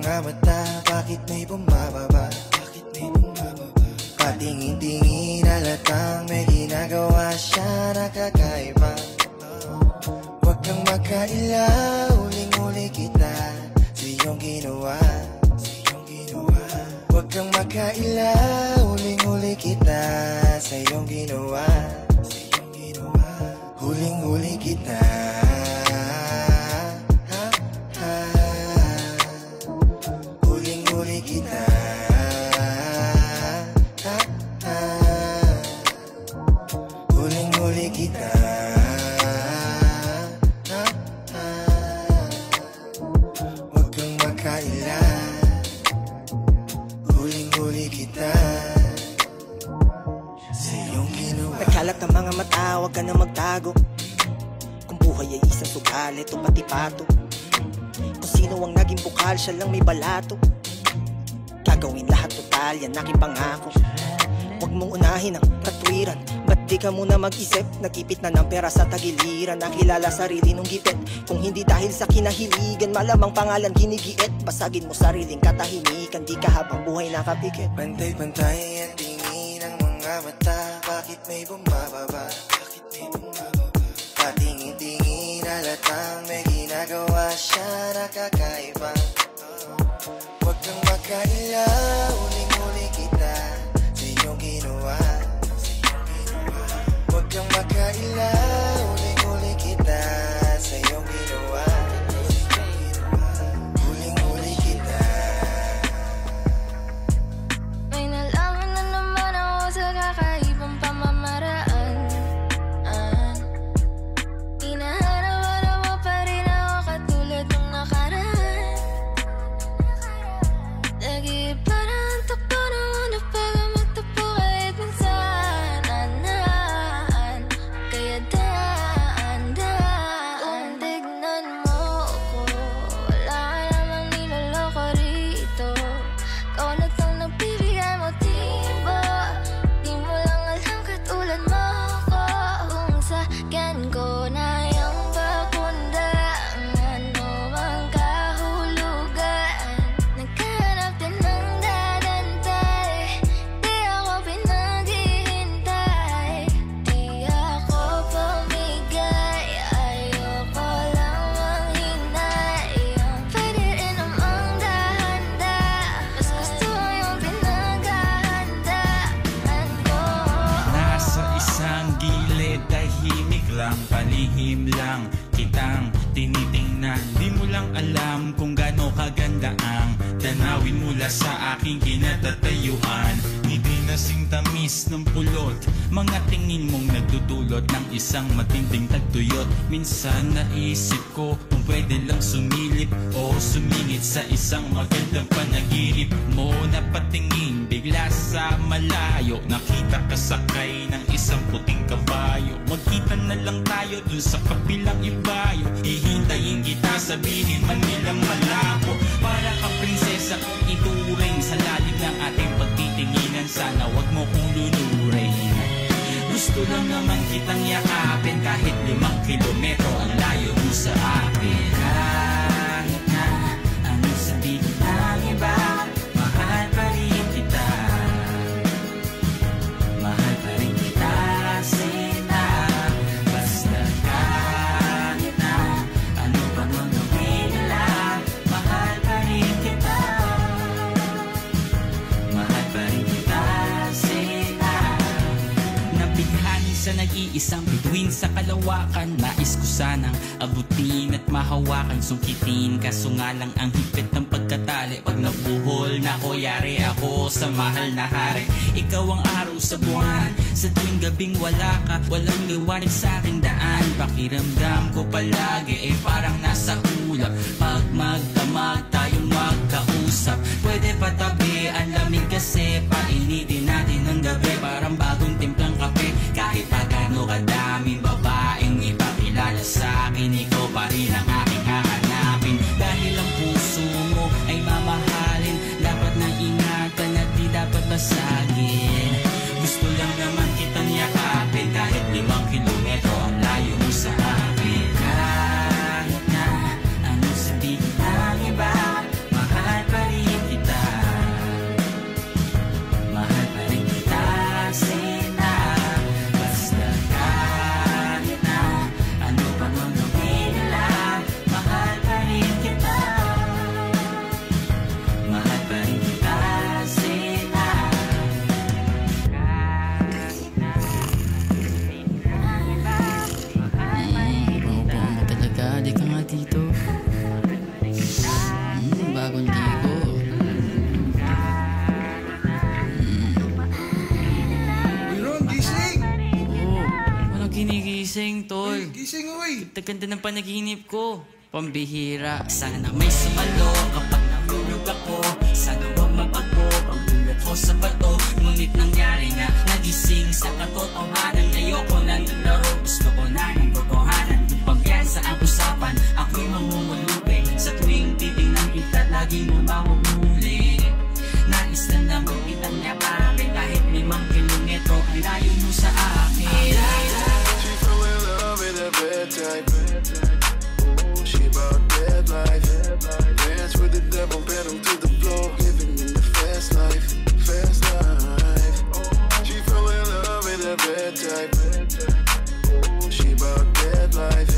mga mata, bakit may bumababa? Patingin-tingin halatang may ginagawa siya na kakaiba. Huwag kang makaila, uling-uli kita sa iyong ginawa. Huwag kang makaila, uling-uli kita sa iyong ginawa. Huling-huli kita. Huling-huli kita. Huling-huli kita. Huwag kang makaila, huling-huli kita sa iyong ginawa. Nagkalat ang mga mata, huwag ka na magtago. Kung buhay ay isang sugal, ito pati pato. Kung sino ang naging bukal, siya lang may balato. Gagawin lahat total, yan aking pangako. Huwag mong unahin ang katwiran, ba't di ka muna mag-isip? Nagipit na ng pera sa tagiliran, nakilala sarili nung gipit. Kung hindi dahil sa kinahiligan, malamang pangalan ginigiit. Basagin mo sariling katahimikan, di ka habang buhay nakapikit. Pantay-pantay ang tingin ng mga mata, bakit may bumababa? Patingin-tingin halatang may ginagawa siya na kakaiba. Huwag kang makaila, uling-uli kita sa iyong ginawa. Huwag kang makaila, uling-uli kita sa iyong ginawa. Huling-huli kita. May nalaman na naman ako sa kakaibang pamamaraan. Hinahanap-hanap mo pa rin ako katulad ng nakaraan. Lagi parang takbo na muna bago magtapo kahit minsan. Kaya daan-daan kung tignan mo ko, wala ka namang niloloko rito. Ikaw na tong nagbibigay motibo, di mo lang alam katulad mo ko. Kung sa'kin ko na yung pagkunda, ang ano mang kahulugan. Naghanap din ng dadantay, di ako pinaghihintay. Di ako pumigay, ayoko lang manghinay. Pwede rin namang dahan-dahan, mas gusto yung pinaghahandaan ko. Nasa isang gilid, tahimik lang, palihim lang kitang tinitingnan. Di mo lang alam kung gaano kaganda ang tanawin mula sa aking kinatatayuan. Ngiti na sing tamis ng pulot, mga tingin mong nagdudulot ng isang matinding tagtuyot. Minsan naisip ko kung pwede lang sumilip o sumingit sa isang magandang panaginip mo. Napatingin bigla sa malayo, nakita ka sakay ng isang puting kabayo. Magkita na lang tayo dun sa kabilang ibayo, hihintayin kita, sabihin man nilang malabo. Para ka prinsesa kung ituring sa lalim ng ating pagtitinginan, sana wag mo kong lunurin. Gusto lang naman kitang yakapin, kahit 5 kilometro ang layo mo sa akin. Kahit na anong sabihin ng iba, mahal pa rin kita. Mahal pa rin kita, Sina. Basta kahit na ano pa mang gawin nila, mahal pa rin kita. Mahal pa rin kita, Sina. Nabighani sa nag-iisang bituin sa kalawakan, nais ko sanang abutin at mahawakan, sungkitin, kaso nga lang ang higpit ng pagkatali. Pag nabuhol na ko, yari ako sa mahal na hari. Ikaw ang araw sa buwan, sa tuwing gabing wala ka, walang liwanag sa aking daan. Pakiramdam ko palagi ay parang nasa ulap. Pag magdamag tayong magkausap, pwede patabi ang lamig kasi painitin natin ng gabi. Parang bagong timplang kape, kahit pa gano'n kadaming babaeng ipakilala sa akin, ikaw pa rin ang aking hahanapin. Dahil ang puso mo ay mamahalin, dapat nang ingatan at di dapat basagin. Gusto lang naman kitang yakapin, kahit 5 kilometro ang layo mo sa akin. Kahit na anong sabihin ng iba, bagong ligo. Ron, gising! Oo, walang ginigising, tol. Gising, uy! Ganda ng panaginip ko. Pambihira. Sana may sumalo kapag nahulog ako. Sana wag mapago pagbulat ko sa bato. Ngunit nangyari nga, nagising sa katotohanan. Ayoko na nilaro, gusto ko na ng totohanan. Pag yan sa ang usapan, ako'y mamumulubi. Sa tuwing titingnan kita, lagi mo mahuhuli. Nais na naman kitang yakapin. Kahit 5 kilometro, ay layo mo sa akin. She fell in love with a bad type. She about that life. Dance with the devil, pedal to the floor. Living in the fast life, fast life. She fell in love with a bad type. She about that life.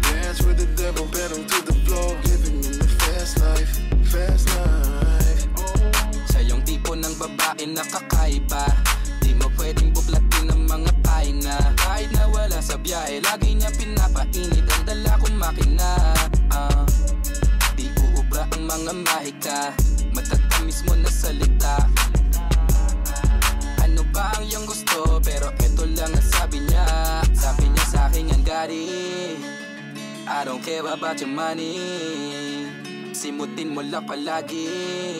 Dance with the devil, pedal to the floor. Living in the fast life, fast life. Sa yung tipo ng babae na kakaiba, di mo pwedeng buklatin ng mga paina. Kahit na wala sa biyahe, lagi niya pinapainit ang dala kong makina. Di uubra ang mga mahika, matatamis mo na salita. Ano ba ang iyong gusto? Pero eto lang ang sabi niya. Sabi niya sa'kin ang gari, I don't care about your money. Simutin mo lang palagi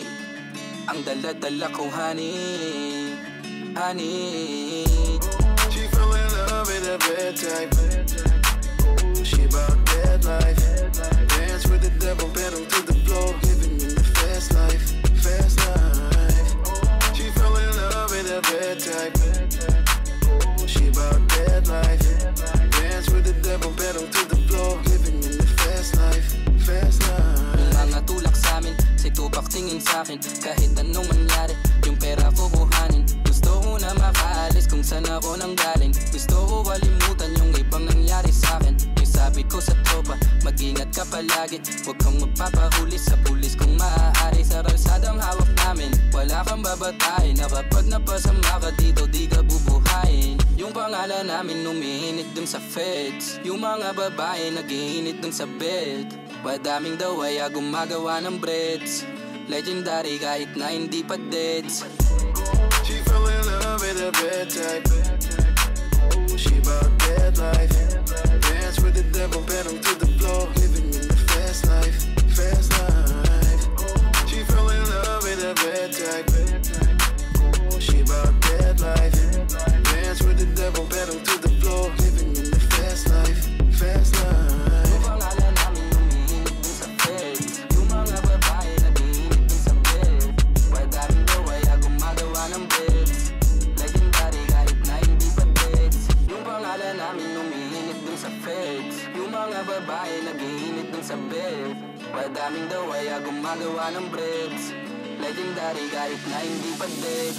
ang dala-dala ko, honey, honey. She fell in love with a bad type. She about that life. Dance with the devil, pedal to the floor. Living in the fast life, fast life. She fell in love with a bad type. She about that life. Dance with the devil, pedal to the floor. Living in the fast life, fast life. Mga tulak sa'min, si Tupac tingin sa'kin. Kahit anong mangyari, yung pera ko buhanin. Gusto ko na makaalis kung saan ako nanggaling. Gusto ko kalimutan yung ibang nangyari sa'kin. Yung sabi ko sa tropa, mag-ingat ka palagi. Huwag kang magpapahuli sa pulis kung maaari. Sa kalsadang hawak namin, wala kang babatayin. Na kapag napasama ka dito, di ka bubuhayin. Yung pangalan namin umiinit dun sa feds. Yung mga babae nag-iinit dun sa bed. Madaming daw ay gumagawa ng breads. Legendary kahit na hindi pa deads. She fell in love with a bad type. She about that life. Dance with the devil, pedal to the floor. Living in the fast life, fast life. She fell in love with a bad type. She about that life. Dance with the devil, pedal to the floor. Living in the fast life, fast life. Madaming daw ay gumagawa ng breads. Legendary kahit na hindi pa dead.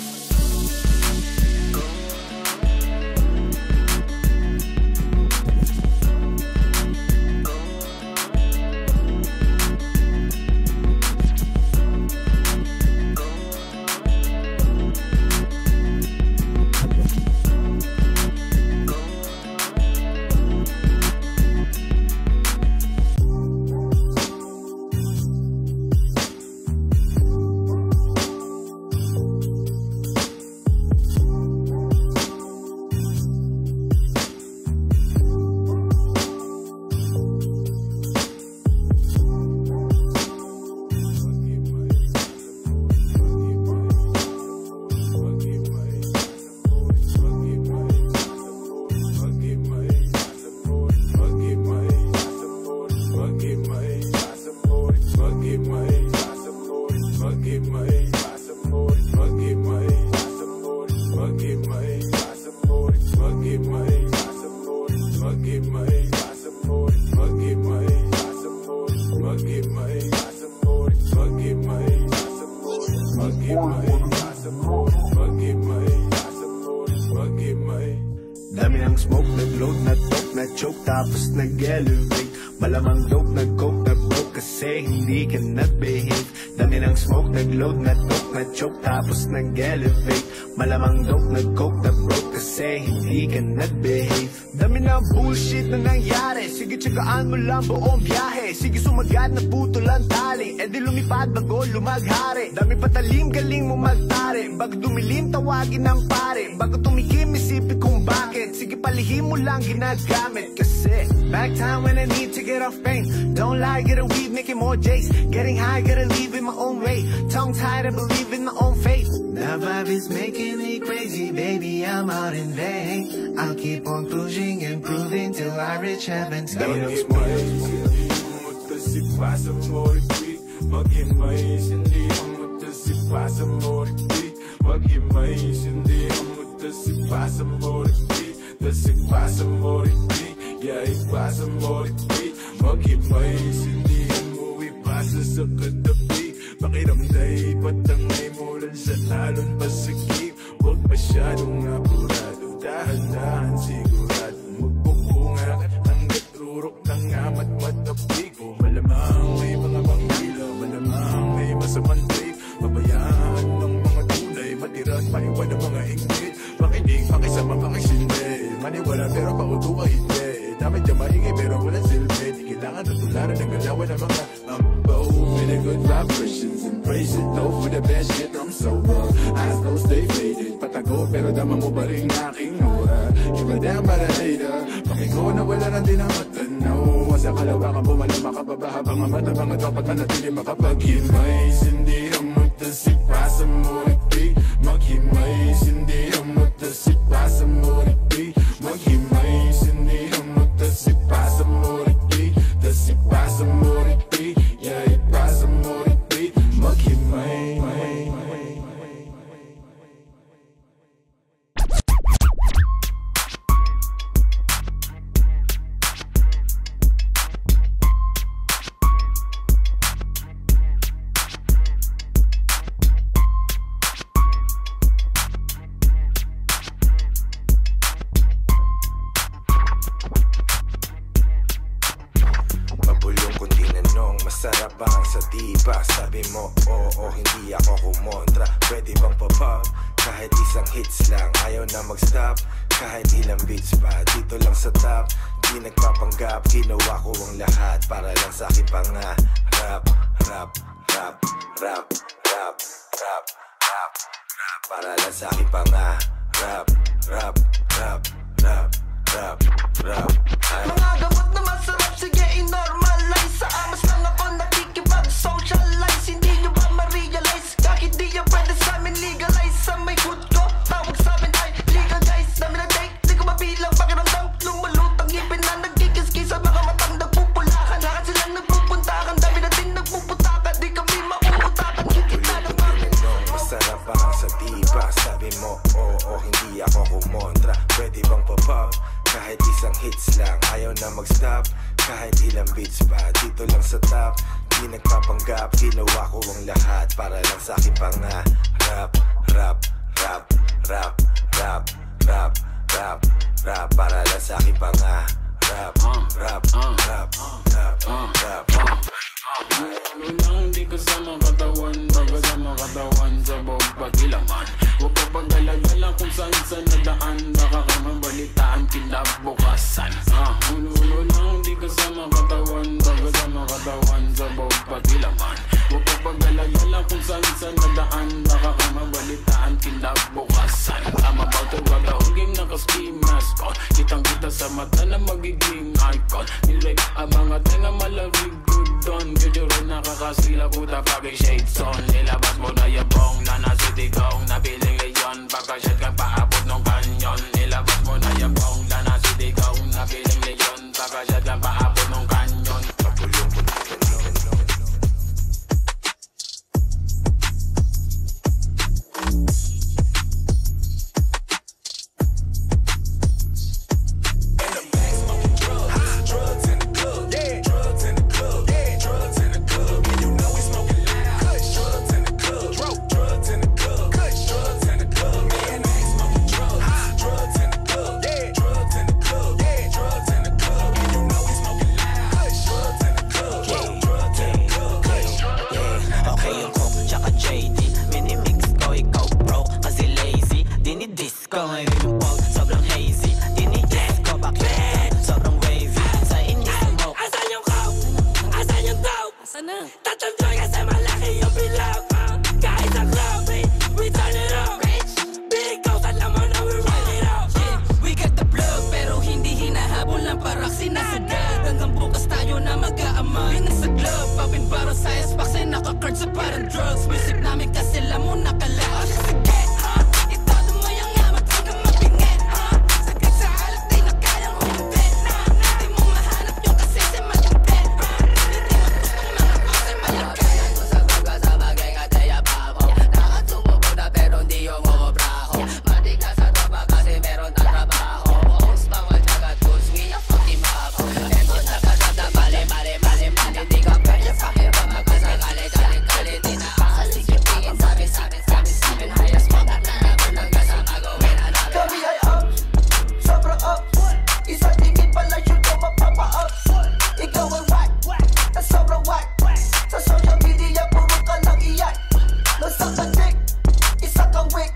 Dami ng smoke, nag-load, nag-talk, na-choke, tapos nag-elevate. Malamang dope, nag-coke, nag-broke kasi hindi ka nag-behave. Dami ng smoke, nag-load, nag-talk, na-choke, tapos nag-elevate. Malamang dope, nag-coke, nag-broke kasi hindi ka nag-behave. Dami ng bullshit na nangyari. Sige tsagaan mo lang buong biyahe. Sige sumagad na putol ang tali. E di lumipad bago lumaghari. Dami patalim galing mo magtari. Bago dumilim tawagin ng pare. Bago tumikim isipin kung bakit. Sige palihim mo lang ginagamit. Kasi back time when I need to get off pain. Don't lie, get a weed, making more J's. Getting high, gotta leave in my own way. Tongue tied, I believe in my own faith. Now vibe is making me crazy, baby, I'm out in vain. I'll keep on pushing and proving till I reach heaven's gate. Pakiramday, patangay mo lang sa talon pasigip. Huwag masyadong apurado, dahan-dahan sigurado. Magpupunga hanggat rurok ng amat matapigo. Malamang may mga banggila, malamang may masamang trip. Pabayaan ng mga tunay, matiran, maiwan ng mga inggit. Makinig, pakisama, pakisindi. Maniwala pero pauto ka hindi. Dami dyan maingay pero walang silbi. Di kailangan na tularan ng galawan ng mga ambaw. With a good vibrations, embrace it. Know for the best shit, I'm sober. Eyes closed, stay faded. Patago pero dama mo ba rin aking aura. Iba damn para hater. Pakiko na wala na din ang matanaw. Sa kalawakan bumala makababaha. Mga mata, mga dapat manatili makapaghimay. Hindi ang magtasik pa sa murikpi. Maghimay, hindi ang magtasik pa sa murikpi. Maghimay, hindi ang magtasik pa sa murikpi. Tasik pa sa murikpi. Yeah, ipa sa murikpi. Maghimay. Masarap ba ang satiba? Sabi mo, oo, hindi ako kumontra. Pwede bang pa-pop? Kahit isang hits lang, ayaw na mag-stop. Kahit ilang beats pa, dito lang sa top. Di nagpapanggap, ginawa ko ang lahat para lang sa aking pangarap. Rap, rap, rap, rap, rap, rap, rap, rap. Para lang sa aking pangarap. Rap, rap, rap, rap, rap, rap. Mga gamot na masarap, sige i-normalize. Sa amas lang ako nakikipag-socialize. Hindi nyo ba ma-realize? Kahit di yan pwede sa amin legalize. Sa may good ko, tawag sa amin ay legal guys. Dami na take, di ko mabilang pakiramdam. Lumalutang ngipin na nagkikiskis sa mga matang nagpupulakan. Lahat silang nagpupuntakan, dami na din nagpuputakan. Di kami mauutakan, kikita ng mga masarap ba ang satiba? Sabi mo, oo, hindi ako kumontra. Pwede bang pa-pop? Kahit isang hits lang, ayaw na mag-stop. Kahit ilang beats pa, dito lang sa top. Di nagpapanggap, ginawa ko ang lahat para lang sa aking pangarap. Rap, rap, rap, rap, rap, rap, rap, rap. Para lang sa aking pangarap. Rap, rap, rap, rap, rap. Ano lang di kasama katawan, pagkasama katawan sa buong pagilaman. Huwag ka pag-alagala kung saan nadaan. Baka ka mabalitaan kinabukasan. Ulo lang di kasama katawan, pagkasama katawan sa buong pagilaman. Huwag ka pag-alagala kung saan nadaan. Baka ka mabalitaan kinabukasan. I'm about to rock the whole game, naka-ski mask on. Kitang-kita sa mata na magiging icon. Nirek ang mga tenga malamig doon. Future nakakasila puta pag shades on. Nilabas mo na yung bong na nasiti kong nabiling leyon. Pagka-shot kang paabot ng kanyon. Nilabas mo na yung bong na nasiti kong nabiling leyon. Pagka-shot kang paabot ng kanyon. Pagulong ko Kung ay rin yung pog, sobrang hazy. Dinigis ko bakit parang drugs. Music namin kasi alam mo nakalaos. Sige, ha? Itodo mo yung amat, huwag kang mapingit, ha? Sakit sa alat, di na kayang humintid, na di mo mahanap yung kasi si mayagpit, ha? Hindi mo gustong mga kasi mayagpit. Ako sa baga sa bagay ka tayo babo. Nakasumubog na pero hindi yung umubraho. Matig na sa tropa kasi meron na trabaho. Boss, bawal jagat, boss, we are fucking mabo. Eto na kasada, mali, mali, mali, mali. Di ka pwede pakibang magkasakali, kali, di na akasig yung tingin. Sabi, hayas mo na naman ang kasama gawin na namin. Kami ay up, sobra up. Isang tingin pala shoot ko mapapa-up. Ikaw ay whack, na sobrang whack. Sa social media puro ka lang iyak. Masak ka dick, isa kang wick.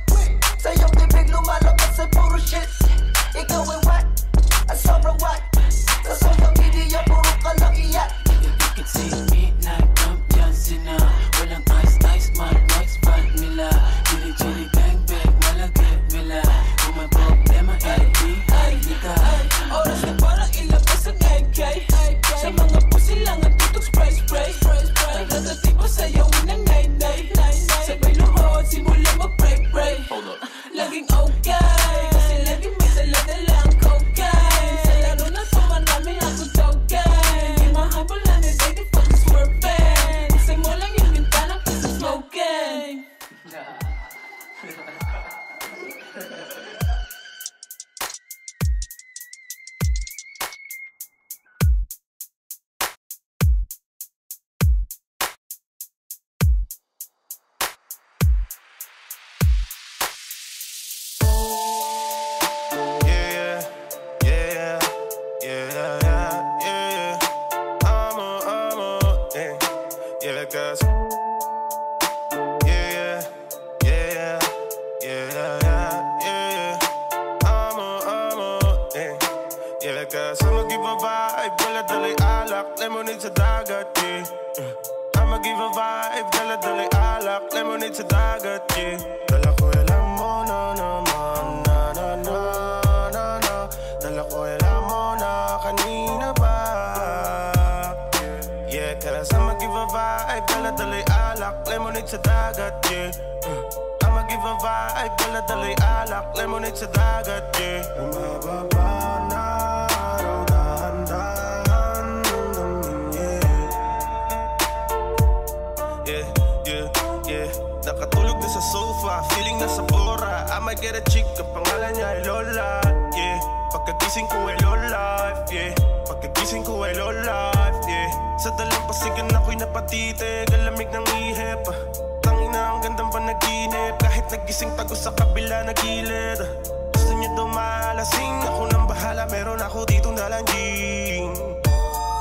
Sa iyong bibig lumalabas ay puro shit. Ikaw ay whack, na sobrang whack. Sa social media puro ka lang iyak. You can see me like I'm John walang ice, man, nice spot nila. Chili, bang, bang, malagay nila. Kung may problema, di ka. Oras na parang ilabas ang AK. Sa mga pusi lang ang tutok spray. Tagagatibo sa'yo ng nay-nay. Sabay luhod, simula mag-break. Laging okay, kasi laging may dala-dalang cocaine. Sa laro na to, marami akong token. Di mahabol lang ni baby for the swerving. Isa mo lang yung bintana kasi smoking. I'ma give a vibe, dala-dala'y alak, lemonade sa dagat, yeah. I'ma give a vibe, dala-dala'y alak, lemonade sa dagat, yeah. Dala ko alam mo na naman, na. Dala ko alam mo na kanina pa, yeah. Cause I'ma give a vibe, dala-dala'y alak, lemonade sa dagat, yeah. I'ma give a vibe, dala-dala'y alak, lemonade sa dagat, yeah. Umababa na nakatulog na sa sofa, feeling nasa bora. I might get a chick, ang pangalan niya ay Lola, yeah. Pagkagising ko ay low life, yeah. Pagkagising ko ay low life, yeah. Sa dalampasigan ako'y napatitig, ang lamig ng ihip. Tangina ang gandang panaginip, kahit nagising tago sa kabila na gilid. Gusto niya daw malasing, ako nang bahala, meron ako ditong dalanjing.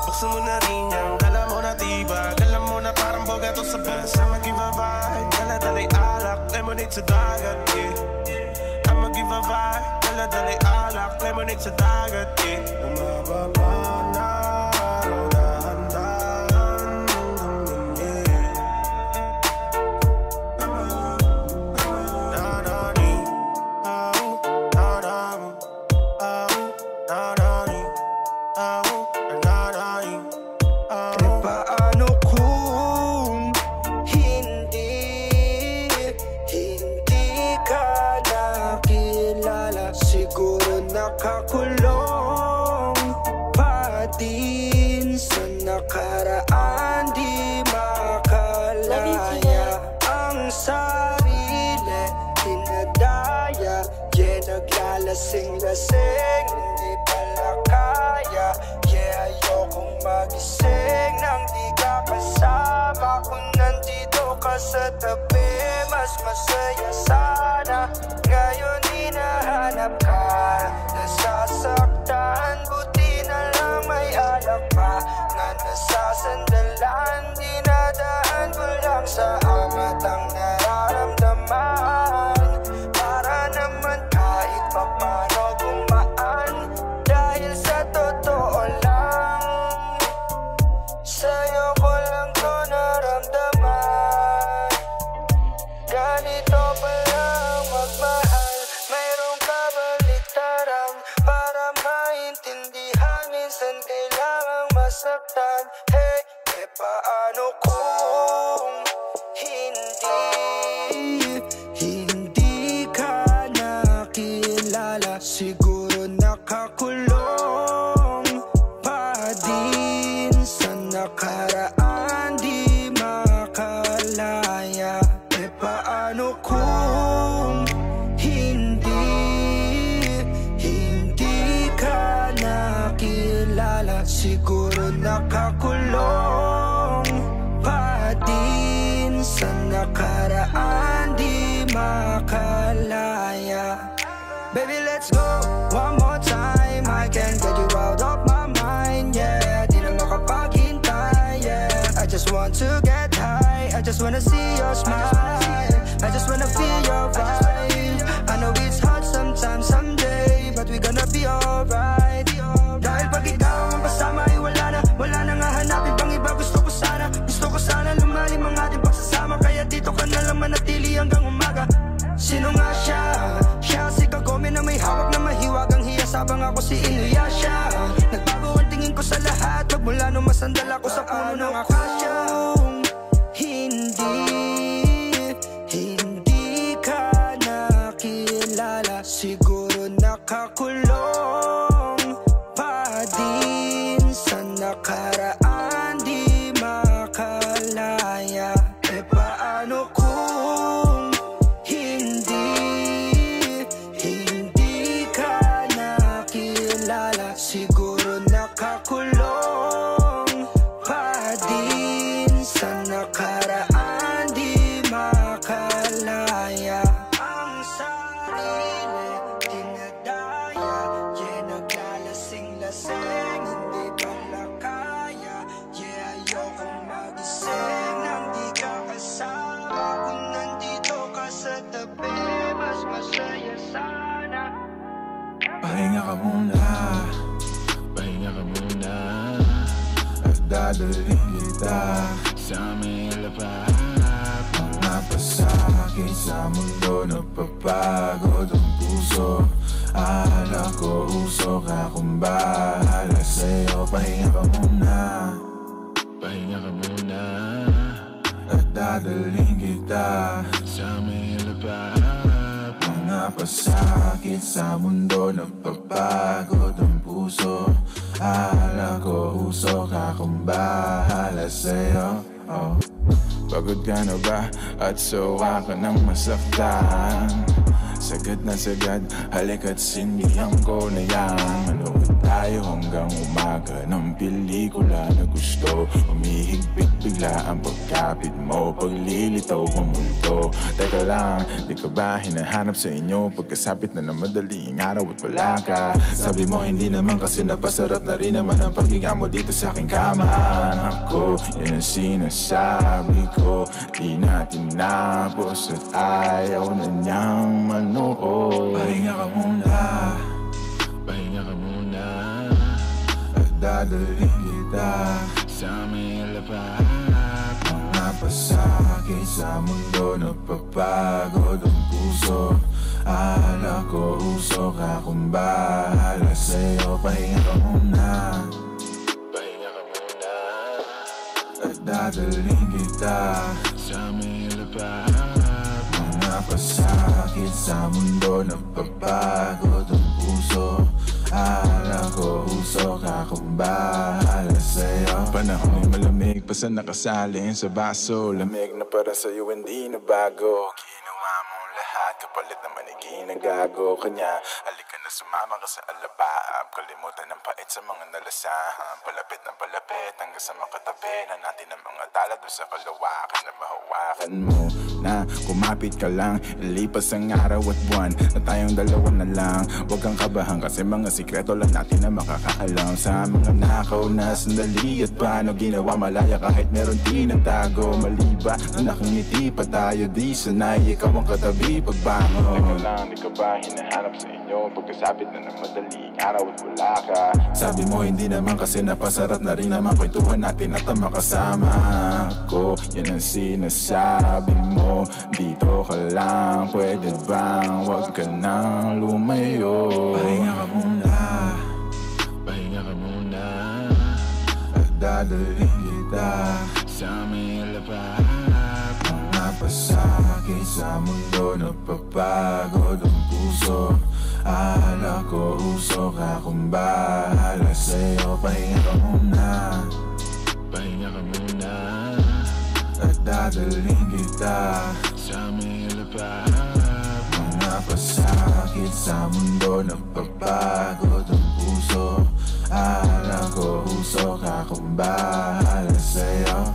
Buksan mo na rin yan, dala mo na tibag, alam mo na parang bogato sa best. I'ma give a vibe, dala-dala'y alak, lemonade sa dagat, yeah. I'ma give a vibe, dala-dala'y alak, lemonade sa dagat, yeah. Umababa na dahan-dahan, yeah. Na-na-ni, au, na-na-mu, au, na-na-ni, au. Paano kung hindi ka nakilala? Siguro nakakulong pa din sa nakaraan. Di makalaya ang sarili, pinadaya. Yeah, naglalasing-lasing, hindi pala kaya. Yeah, ayokong magising nang di ka kasama. Kung nandito ka sa tabi, mas masaya sana. Ngayon hinahanap ka, nasasaktan. Buti na lang may alak pa na nasasandalan. Dinadaan ko lang sa amat ang nararamdaman. Para naman kahit papano gumaan. Dahil sa totoo lang, sa'yo ko lang to naramdaman. Ganito palang magmahal, mayroong kabaliktaran. Para maintindihan, minsan kailangang masaktan. Hey, paano kung nakaraan di makalaya. Baby, let's go one more time. I can't get you out of my mind, yeah. Di na makapaghintay, yeah. I just want to get high, I just wanna see your smile, I just wanna feel your vibe. I know it's hard sometimes, someday, but we gonna be alright. Dahil pag ikaw ang kasama ay wala nang hahanapin pang iba. Gusto ko sana lumalim ang ating pagsasama. Kaya dito ka na lang manatili hanggang umaga. Sino nga siya? Siya si Kagome na may hawak na mahiwagang hiyas, habang ako si Inuyasha. Nagbago ang tingin ko sa lahat pagmula nung masandal ako sa puno ng akasya. Hindi ka nakilala, siguro nakakulong pa din sa nakaraan di makalaya. E paano kung hindi ka nakilala, siguro nakakulong pa din sa nakaraan di makalaya. Ang sarili dinadaya, yeah, naglalasing-lasing, hindi pala kaya, yeah, ayokong magising nang di ka kasama. Kung nandito ka sa tabi, mas masaya sana. Pahinga ka muna, pahinga ka muna, at dadalhin kita sa may lapad. Mga pasakit sa mundo, napapagod ang puso. Akala ko usok akong bahala sa'yo. Pahinga ka muna, pahinga ka muna, at dadalhin kita sa may lapad. Mga pasakit sa mundo, napapagod ang puso. Akala ko usok akong bahala sa'yo. Pagod ka na ba at sawa ka ng masaktan? Sagad na sagad, halika't sindihan ko na yan. Manood tayo hanggang umaga ng pelikula na gusto. Umihigpit bigla ang pagkapit mo, paglilitaw ang multo. Teka lang, di ka ba hinahanap sa inyo pagkasapit na ng madaling araw at wala ka? Sabi mo hindi naman kasi napasarap na rin naman ang paghinga mo dito sa aking kama. Ako, yan ang sinasabi ko, di na tinapos at ayaw na niyang manood. Pahinga ka muna, pahinga ka muna, at dadalhin kita sa may lapad. Mga pasakit sa mundo, napapagod ang puso. Akala ko usok akong bahala sa'yo. Pahinga ka muna, pahinga ka muna, at dadalhin kita sa may lapad. Mga pasakit sa mundo, napapagod ang puso. Akala ko usok akong bahala sa'yo. Panahon ay malamig pa sa nakasalin sa baso. Lamig na para sa'yo, hindi na bago. Ginawa mo lahat, kapalit naman ay ginagago. Kanya, halika na sumama ka sa alabaab. Kalimutan ng pait sa mga nalasahan. Palapit na palapit hanggang sa makatabi na natin ang mga tala doon sa kalawakan na mahawakan mo. Na kumapit ka lang, ilipas ang araw at buwan na tayong dalawa na lang. Huwag kang kabahan kasi mga sikreto lang natin na makakaalam. Sa mga nakaw na sandali at paano ginawa malaya kahit meron tinatago. Maliba na nakangiti pa tayo, di sanay ikaw ang katabi pagbangon. Teka lang, di ka ba hinahanap sa inyo pagkasapit na ng madaling araw at wala ka? Sabi mo hindi naman kasi napasarap na rin naman kwentuhan natin at ang makasama ko. Yan ang sinasabi mo, dito ka lang, pwede bang wag ka nang lumayo? Pahinga ka muna, pahinga ka muna, at dadalhin kita sa may lapad. Mga pasakit sa mundo, napapagod ang puso. Akala ko usok akong bahala sa'yo. Pahinga ka muna, pahinga ka muna, at dadalhin kita sa may lapad. Mga pasakit sa mundo, napapagod ang puso. Akala ko usok akong bahala sa'yo.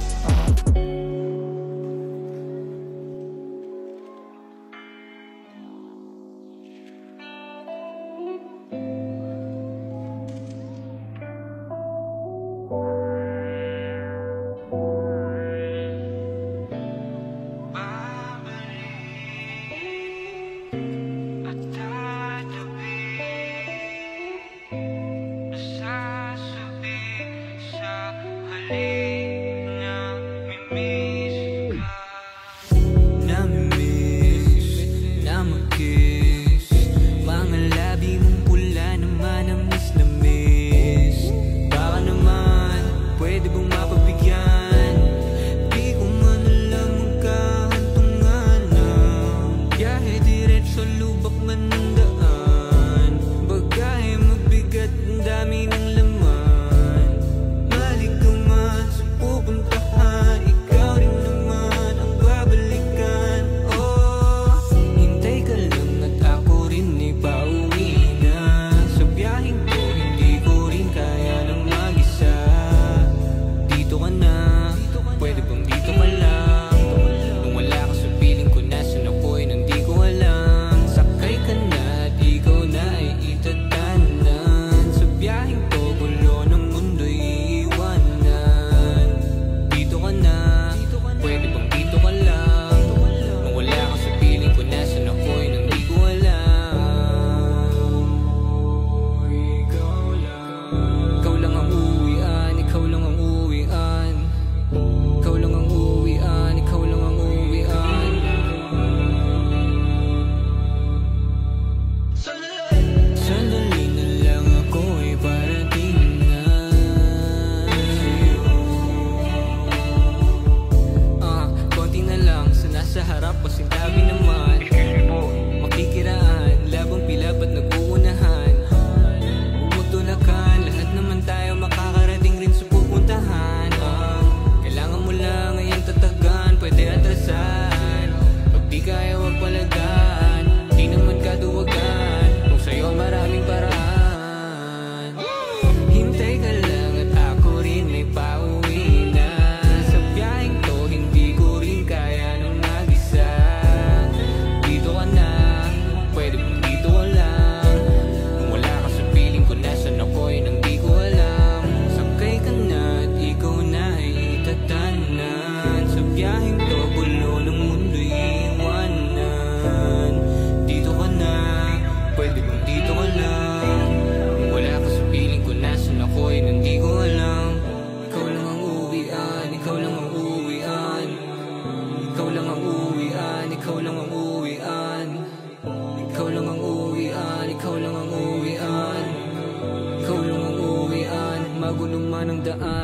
Magulo man ang daan